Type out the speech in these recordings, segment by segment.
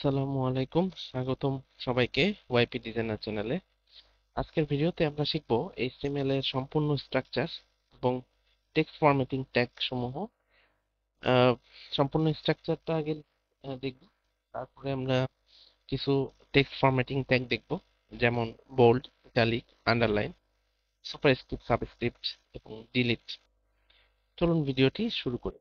আসসালামু আলাইকুম, স্বাগতম সবাইকে ওয়াইপি ডিজাইনার চ্যানেলে। আজকের ভিডিওতে আমরা শিখব এইচটিএমএল এর সম্পূর্ণ স্ট্রাকচার এবং টেক্সট ফরম্যাটিং ট্যাগ সমূহ। আহ, সম্পূর্ণ স্ট্রাকচারটা আগে দেখব, তারপরে আমরা কিছু টেক্সট ফরম্যাটিং ট্যাগ দেখব, যেমন bold, italic, underline, superscript, subscript এবং ডিলিট। চলুন ভিডিওটি শুরু করি।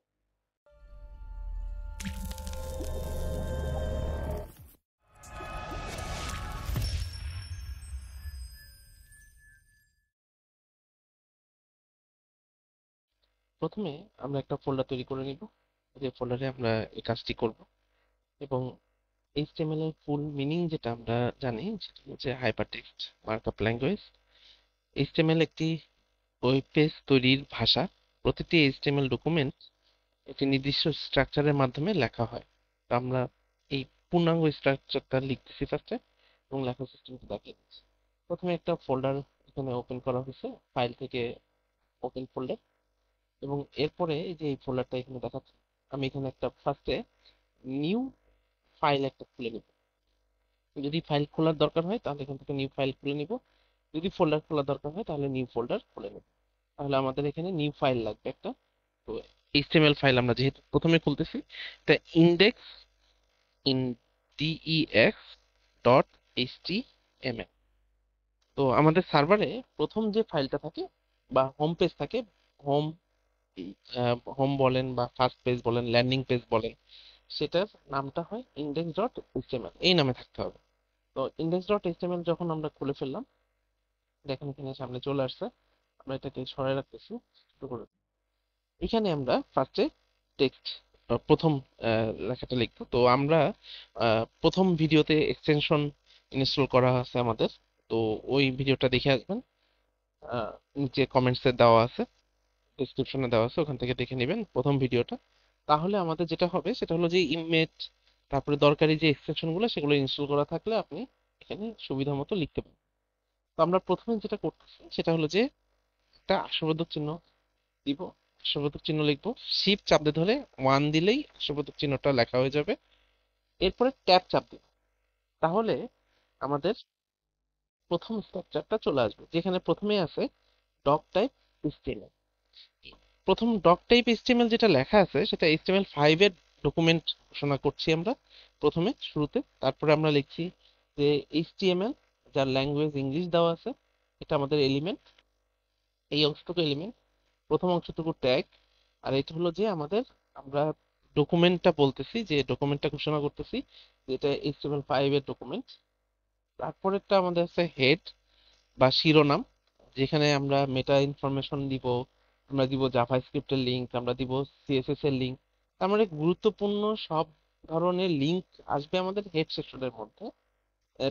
প্রথমে আমরা একটা ফোল্ডার তৈরি করে নিব, যে ফোল্ডারে আমরা এই কাজটি করব। এবং এইচটিএমএল এর ফুল মিনিং যেটা আমরা জানি, সেটা হচ্ছে হাইপারটেক্সট মার্কআপ ল্যাঙ্গুয়েজ। এইচটিএমএল একটি ওয়েব পেজ তৈরির ভাষা। প্রতিটি এইচটিএমএল ডকুমেন্ট একটি নির্দিষ্ট স্ট্রাকচারের মাধ্যমে লেখা হয়। তো আমরা এই পূর্ণাঙ্গ স্ট্রাকচারটা লিখতেছি ফার্স্টে এবং লেখার সিস্টেমটা দেখিয়ে দিচ্ছি। প্রথমে একটা ফোল্ডার এখানে ওপেন করা হয়েছে, ফাইল থেকে ওপেন ফোল্ডার। এবং এরপরে এই যে এই ফোল্ডারটা এখানে দেখাচ্ছে, আমি এখানে একটা ফার্স্টে নিউ ফাইল একটা খুলে নিব। যদি ফাইল খোলার দরকার হয় তাহলে এখান থেকে নিউ ফাইল খুলে নিব, যদি ফোল্ডার খোলার দরকার হয় তাহলে নিউ ফোল্ডার খুলে নেব। তাহলে আমাদের এখানে নিউ ফাইল লাগবে একটা। তো এইচটিএমএল ফাইল আমরা যেহেতু প্রথমে খুলতেছি, এটা ইনডেক্স ইন ডিইএক্স ডট এইচটিএমএল। তো আমাদের সার্ভারে প্রথম যে ফাইলটা থাকে বা হোম পেজ থাকে, হোম হোম বলেন বা ফার্স্ট পেজ বলেন, ল্যান্ডিং পেজ বলেন, সেটার নামটা হয় ইনডেক্স ডট এইচটিএমএল, এই নামে থাকতে হবে। তো ইনডেক্স ডট এইচটিএমএল যখন আমরা খুলে ফেললাম, দেখেন এখানে সামনে চলে আসছে। আমরা এটাকে সরাই রাখতেছি, ছোট করে। এখানে আমরা ফার্স্টে টেক্সট, প্রথম লেখাটা লিখবো। তো আমরা প্রথম ভিডিওতে এক্সটেনশন ইনস্টল করা আছে আমাদের, তো ওই ভিডিওটা দেখে আসবেন। আহ, নিচে কমেন্টসে দেওয়া আছে, ডেসক্রিপশনে দেওয়া আছে, ওখান থেকে দেখে নেবেন প্রথম ভিডিওটা। তাহলে আমাদের যেটা হবে সেটা হলো যে ইমেজ, তারপরে দরকারি যে এক্সটেনশন গুলো সেগুলো ইনস্টল করা থাকলে আপনি এখানে সুবিধা মতো লিখতে পারেন। তো আমরা প্রথমে যেটা করতেছি সেটা হলো যে একটা আশীর্বাদক চিহ্ন দিব, আশীর্বাদক চিহ্ন লিখবো। শিফট চাপ দিয়ে ধরে ওয়ান দিলেই আশীর্বাদক চিহ্নটা লেখা হয়ে যাবে। এরপরে ট্যাব চাপ দিব, তাহলে আমাদের প্রথম স্ট্রাকচারটা চলে আসবে, যেখানে প্রথমে আছে ডক টাইপ এইচটিএমএল। প্রথম ডক টাইপ এইচটিএমএল যেটা লেখা আছে সেটা HTML5 এর ডকুমেন্ট ঘোষণা করছি আমরা প্রথমে শুরুতে। তারপরে আমরা লিখছি যে এইচটিএমএল, যার ল্যাঙ্গুয়েজ ইংলিশ দেওয়া আছে, এটা আমাদের এলিমেন্ট, এই অংশটুকু এলিমেন্ট, প্রথম অংশটুকু ট্যাগ। আর এটা হলো যে আমাদের, আমরা ডকুমেন্টটা বলতেছি, যে ডকুমেন্টটা ঘোষণা করতেছি যে এটা HTML5 এর ডকুমেন্ট। তারপরেরটা আমাদের আছে হেড বা শিরোনাম, যেখানে আমরা মেটা ইনফরমেশন দিব। আমরা দিব জাভাস্ক্রিপ্টের লিংক, আমরা দিব সিএসএস এর লিংক। তার মানে গুরুত্বপূর্ণ সব ধরনের লিংক আসবে আমাদের হেড সেকশনের মধ্যে।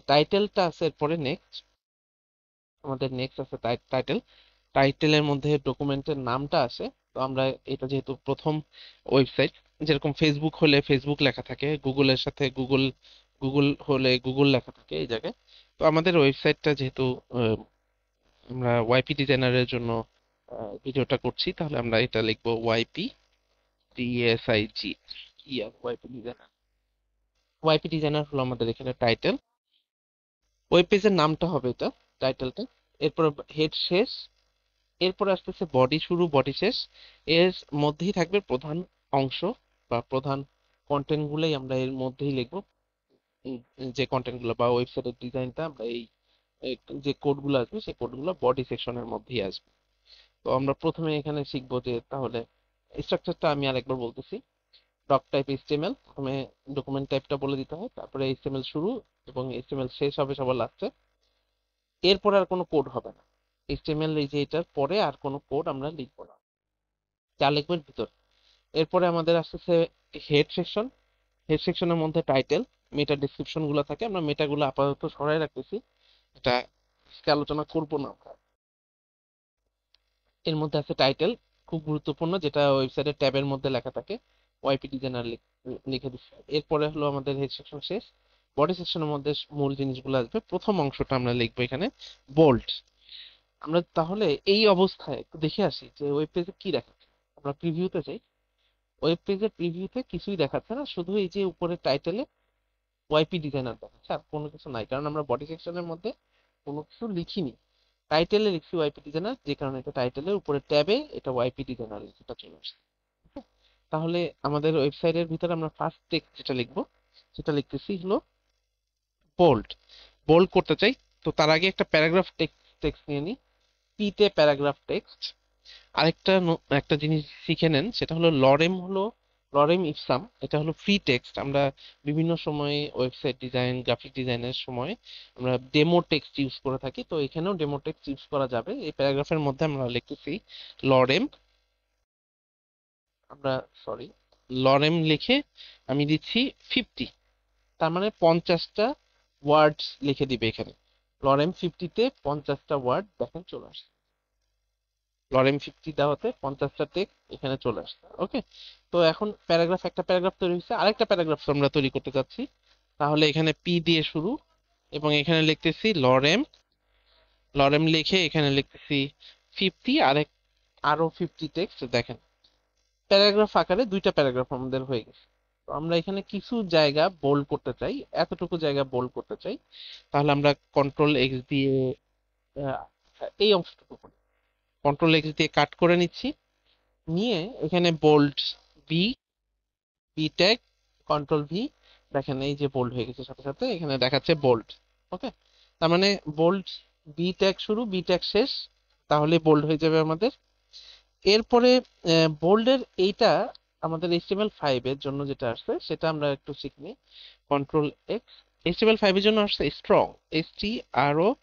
টাইটেলটা আছে এরপরে নেক্সট, আমাদের নেক্সট আছে টাইটেল। টাইটেলের মধ্যে ডকুমেন্টের নামটা আসে। তো আমরা, এটা যেহেতু প্রথম ওয়েবসাইট, যেরকম ফেসবুক হলে ফেসবুক লেখা থাকে, গুগলের সাথে গুগল, গুগল হলে গুগল লেখা থাকে এই জায়গায়। তো আমাদের ওয়েবসাইটটা যেহেতু আমরা ওয়াইপি ডিজাইনারের জন্য ভিডিওটা করছি, তাহলে আমরা এটা লিখবো YP DSIG, YP designer. YP designer হলো আমাদের এখানে টাইটেল, ওয়েব পেজের নামটা হবে এটা, টাইটেলটা। এরপর হেড শেষ, এরপর আসতেছে বডি শুরু বডি শেষ। এর মধ্যেই থাকবে প্রধান অংশ বা প্রধান কন্টেন্ট গুলোই আমরা এর মধ্যেই লিখবো। উম, যে কন্টেন্ট গুলো বা ওয়েবসাইটের ডিজাইনটা আমরা এই যে কোড গুলো আসবে সেই কোড গুলো বডি সেকশনের মধ্যেই আসবে। তো আমরা প্রথমে এখানে শিখবো যে, তাহলে স্ট্রাকচারটা আমি আরেকবার বলতেছি। ডক টাইপ এইচটিএমএল, প্রথমে ডকুমেন্ট টাইপটা বলে দিতে হয়, তারপরে এইচটিএমএল শুরু এবং এইচটিএমএল শেষ হবে সবার লাস্টে। এরপর আর কোনো কোড হবে না, এইচটিএমএল এই যে এটার পরে আর কোনো কোড আমরা লিখবো না, যা লিখবো এর ভিতর। এরপরে আমাদের আসতেছে হেড সেকশন। হেড সেকশনের মধ্যে টাইটেল, মেটা ডেসক্রিপশন গুলো থাকে, আমরা মেটা গুলো আপাতত সরাই রাখতেছি, এটা আজকে আলোচনা করবো না আমরা। এর মধ্যে আছে টাইটেল, খুব গুরুত্বপূর্ণ, যেটা ওয়েবসাইটের ট্যাবের মধ্যে লেখা থাকে, ওয়াইপি ডিজাইনার লিখে দিচ্ছে। এরপরে হলো আমাদের হেড সেকশন শেষ। বডি সেকশনের মধ্যে মূল জিনিসগুলো আসবে। প্রথম অংশটা আমরা লিখবো এখানে বোল্ড। আমরা তাহলে এই অবস্থায় একটু দেখে আসি যে ওয়েব পেজে কি দেখাচ্ছে। আমরা প্রিভিউতে যাই, ওয়েব পেজের প্রিভিউতে কিছুই দেখাচ্ছে না, শুধু এই যে উপরে টাইটেলে ওয়াইপি ডিজাইনার দেখাচ্ছে, আর কোনো কিছু নাই, কারণ আমরা বডি সেকশনের মধ্যে কোনো কিছু লিখিনি। টাইটেলে লিখছি ওয়াইপি ডিজাইনার, যে কারণে এটা টাইটেলের উপরে ট্যাবে এটা ওয়াইপি ডিজাইনার এটা চলে আসছে। তাহলে আমাদের ওয়েবসাইটের ভিতরে আমরা ফার্স্ট টেক্সট যেটা লিখবো, সেটা লিখতেছি হলো বোল্ড। বোল্ড করতে চাই, তো তার আগে একটা প্যারাগ্রাফ টেক্সট নিয়ে নিই। পি তে প্যারাগ্রাফ টেক্সট। আরেকটা একটা জিনিস শিখে নেন, সেটা হলো লরেম ইপসাম। এটা হলো ফ্রি টেক্সট। আমরা বিভিন্ন সময়ে ওয়েবসাইট ডিজাইন, গ্রাফিক ডিজাইনের সময় আমরা ডেমো টেক্সট ইউজ করে থাকি, তো এখানেও ডেমো টেক্সট ইউজ করা যাবে। এই প্যারাগ্রাফের মধ্যে আমরা লিখতেছি লরেম, আমরা সরি লরেম লিখে আমি দিচ্ছি 50, তার মানে 50টা ওয়ার্ডস লিখে দিবে এখানে। লরেম 50-তে 50টা ওয়ার্ড দেখেন চলে আসছে। লরেম 50 দেওয়াতে 50টা টেক্সট এখানে চলে আসছে। ওকে, তো এখন একটা প্যারাগ্রাফ তৈরি হয়েছে, আরেকটা প্যারাগ্রাফ আমরা তৈরি করতে চাচ্ছি। তাহলে এখানে পি দিয়ে শুরু, এবং এখানে লিখতেছি লরেম। লরেম লিখে এখানে লিখতেছি 50, আরো 50 টেক্সট দেখেন। প্যারাগ্রাফ আকারে দুইটা প্যারাগ্রাফ আমাদের হয়ে গেছে। তো আমরা এখানে কিছু জায়গা বোল্ড করতে চাই, এতটুকু জায়গা বোল্ড করতে চাই। তাহলে আমরা কন্ট্রোল এক্স দিয়ে আহ, এই অংশটুকু করি, কন্ট্রোল এক্স দিয়ে কাট করে নিচ্ছি। নিয়ে এখানে bold V, V tag, control V, দেখেন এই যে বোল্ড হয়ে গেছে, সাথে সাথে এখানে দেখাচ্ছে বোল্ড। ওকে, তার মানে বোল্ড, বি ট্যাগ শুরু, বি ট্যাগ শেষ, তাহলে বোল্ড হয়ে যাবে আমাদের। এরপরে বোল্ডের এইটা আমাদের HTML5 এর জন্য যেটা আসছে সেটা আমরা একটু শিখনি। কন্ট্রোল এক্স, HTML5 এর জন্য আসছে স্ট্রং, STRONG,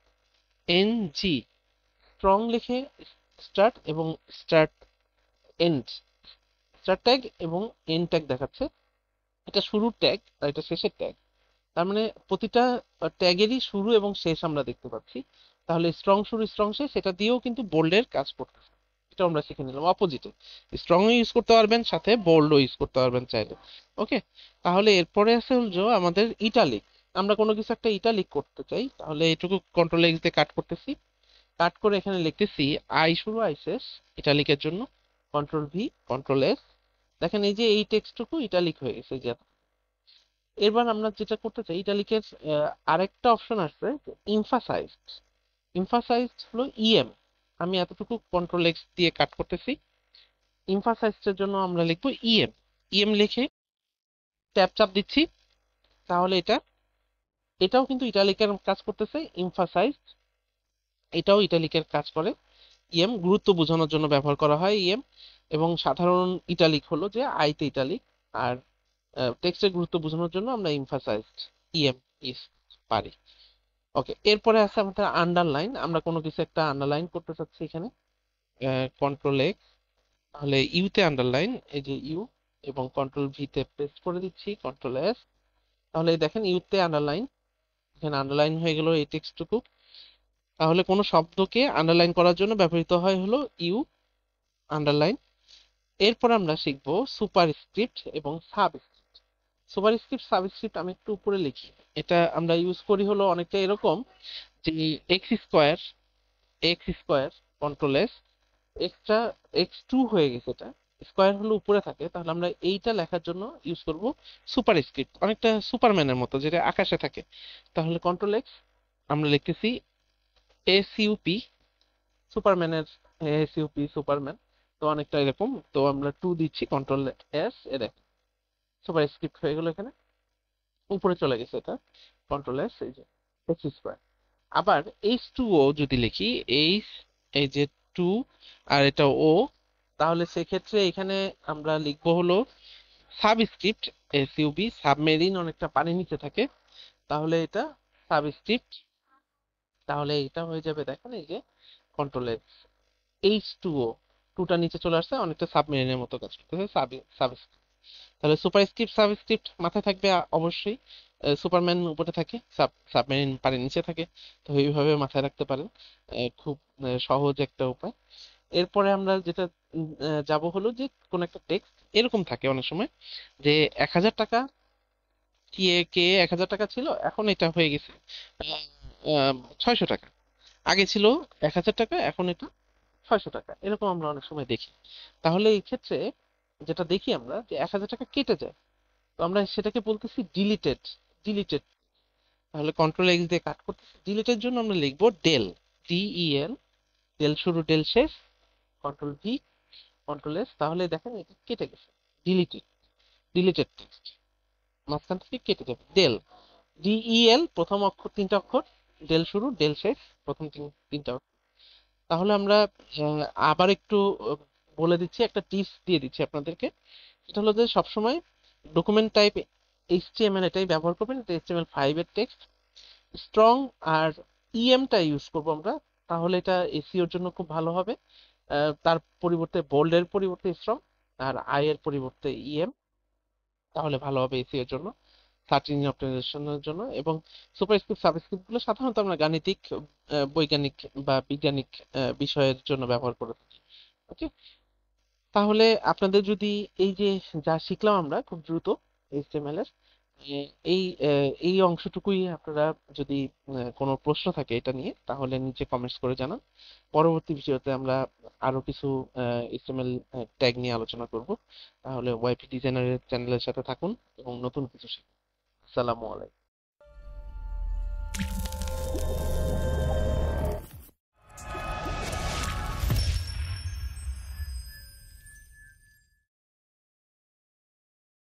স্ট্রং লিখে স্টার্ট এবং স্টার্ট এন্ড, স্টার্ট ট্যাগ এবং এন্ড ট্যাগ দেখাচ্ছে। এটা শুরুর ট্যাগ আর এটা শেষের ট্যাগ, তার মানে প্রতিটা ট্যাগেরই শুরু এবং শেষ আমরা দেখতে পাচ্ছি। তাহলে স্ট্রং শুরু স্ট্রং শেষ, সেটা দিয়েও কিন্তু বোল্ডের কাজ করতেছে। এটা আমরা শিখে নিলাম অপোজিটে, স্ট্রং ইউজ করতে পারবেন, সাথে বোল্ডও ইউজ করতে পারবেন চাইলে। ওকে, তাহলে এরপরে আছে হলো আমাদের ইটালিক। আমরা কোনো কিছু একটা ইটালিক করতে চাই, তাহলে এটুকু কন্ট্রোল এক্স দিয়ে কাট করতেছি। কাট করে এখানে লিখতেছি আই শুরু আই শেষ ইটালিকের জন্য, কন্ট্রোল ভি, কন্ট্রোল এস, দেখেন এই যে এই টেক্সটটুকু ইটালিক হয়ে গেছে যে। এবার আমরা যেটা করতে চাই, ইটালিকের আরেকটা অপশন আসছে, ইমফাসাইজড। ইমফাসাইজড হলো ইএম, আমি এতটুকু কন্ট্রোল এক্স দিয়ে কাট করতেছি। ইমফাসাইজড এর জন্য আমরা লিখবো ইএম। ইএম লিখে ট্যাব চাপ দিচ্ছি, তাহলে এটাও কিন্তু ইটালিকের কাজ করতেছে। ইমফাসাইজড এটাও ইটালিকের কাজ করে। ইএম গুরুত্ব বোঝানোর জন্য ব্যবহার করা হয় ইএম, এবং সাধারণ ইটালিক হলো যে আইতে ইটালিক, আর টেক্সটের গুরুত্ব বোঝানোর জন্য আমরা ইমফাসাইজড ইএম ইউজ পারি। ওকে, এরপরে আছে আমাদের আন্ডারলাইন। আমরা কোনো কিছু একটা আন্ডারলাইন করতে চাচ্ছি এখানে, কন্ট্রোল এক্স, তাহলে ইউতে আন্ডারলাইন, এই যে ইউ, এবং কন্ট্রোল ভিতে পেস্ট করে দিচ্ছি, কন্ট্রোল এস, তাহলে এই দেখেন ইউতে আন্ডারলাইন, এখানে আন্ডারলাইন হয়ে গেল এই টেক্সটটুকু। তাহলে কোনো শব্দকে আন্ডারলাইন করার জন্য ব্যবহৃত হয় হলো ইউ আন্ডারলাইন। এরপর আমরা শিখবো সুপারস্ক্রিপ্ট এবং সাবস্ক্রিপ্ট। সুপারস্ক্রিপ্ট সাবস্ক্রিপ্ট আমি একটু উপরে লিখি। এটা আমরা ইউজ করি হলো অনেকটা এরকম যে x square, control S, extra X2 হয়ে গেছে, এটা স্কোয়ার হলো উপরে থাকে, তাহলে আমরা এইটা লেখার জন্য ইউজ করব সুপারস্ক্রিপ্ট, অনেকটা সুপারম্যানের মতো যেটা আকাশে থাকে। তাহলে কন্ট্রোল এক্স, আমরা লিখতেছি SUP, সুপারম্যানের SUP সুপারম্যান, তো অনেকটা এরকম। তো আমরা 2 দিচ্ছি, কন্ট্রোল এস, এ দেখ সুপারস্ক্রিপ্ট হয়ে গেল, এখানে উপরে চলে গেছে এটা, কন্ট্রোল এস, এই যে X2। আবার H2O যদি লিখি, এইচ, এই যে 2 আর এটা ও, তাহলে সেক্ষেত্রে এখানে আমরা লিখবো হলো সাবস্ক্রিপ্ট, SUB, সাবমেরিন অনেকটা পানির নিচে থাকে, তাহলে এটা সাবস্ক্রিপ্ট, তাহলে এটা হয়ে যাবে দেখেন এই যে কন্ট্রোল H2O, টুটা নিচে চলে আসছে, অনেকটা সাবমেরিনের মতো কাজ করতেছে, সাবস্ক্রিপ্ট। তাহলে সুপারস্ক্রিপ্ট সাবস্ক্রিপ্ট মাথায় থাকবে অবশ্যই। সুপারম্যান উপরে থাকে, সাবমেরিন পানির নিচে থাকে, তো এইভাবে মাথায় রাখতে পারেন। খুব সহজ একটা উপায়। এরপরে আমরা যেটা যাব হলো যে কোন একটা টেক্সট এরকম থাকে অনেক সময় যে 1000 টাকা, কে 1000 টাকা ছিল, এখন এটা হয়ে গেছে 600 টাকা। আগে ছিল 1000 টাকা, এখন এটা 600 টাকা, এরকম আমরা অনেক সময় দেখি। তাহলে এই ক্ষেত্রে যেটা দেখি আমরা যে 1000 টাকা কেটে যায়, তো আমরা সেটাকে বলতেছি ডিলিটেড। ডিলিটেড, তাহলে কন্ট্রোল এক্স দিয়ে কাট করতেছি। ডিলিটের জন্য আমরা লিখবো ডেল, ডিইএল, ডেল শুরু ডেল শেষ, কন্ট্রোল ভি, কন্ট্রোল এস, তাহলে দেখেন এটা কেটে গেছে, ডিলিটেড, ডিলিটেড টেক্সট মাঝখান থেকে কেটে যাবে। ডেল, ডিইএল প্রথম অক্ষর তিনটা অক্ষর, ডেল শুরু ডেল শেষ প্রথম তিনটা অক্ষর। তাহলে আমরা আবার একটু বলে দিচ্ছি, একটা টিপস দিয়ে দিচ্ছি আপনাদেরকে। এটা হলো যে সবসময় ডকুমেন্ট টাইপ এইচটিএমএল এটাই ব্যবহার করবেন, এটা HTML5 এর টেক্সট। স্ট্রং আর ইএমটা ইউজ করবো আমরা, তাহলে এটা এসইওর জন্য খুব ভালো হবে। তার পরিবর্তে বোল্ডের পরিবর্তে স্ট্রং, আর আই এর পরিবর্তে ইএম, তাহলে ভালো হবে এসইও এর জন্য, সার্চ ইঞ্জিন অপটিমাইজেশনের জন্য। এবং সুপারস্ক্রিপ্ট সাবস্ক্রিপ্ট গুলো সাধারণত আমরা গাণিতিক, বৈজ্ঞানিক বা বিজ্ঞানিক বিষয়ের জন্য ব্যবহার করে থাকি। ওকে, তাহলে আপনাদের যদি এই যে যা শিখলাম আমরা খুব দ্রুত এইচটিএমএল এর, এই এই অংশটুকুই আপনারা যদি কোনো প্রশ্ন থাকে এটা নিয়ে, তাহলে নিচে কমেন্টস করে জানান। পরবর্তী ভিডিওতে আমরা আরো কিছু এইচটিএমএল ট্যাগ নিয়ে আলোচনা করব। তাহলে ওয়াইপি ডিজাইনারের চ্যানেলের সাথে থাকুন এবং নতুন কিছু শিখুন। আসসালামু আলাইকুম।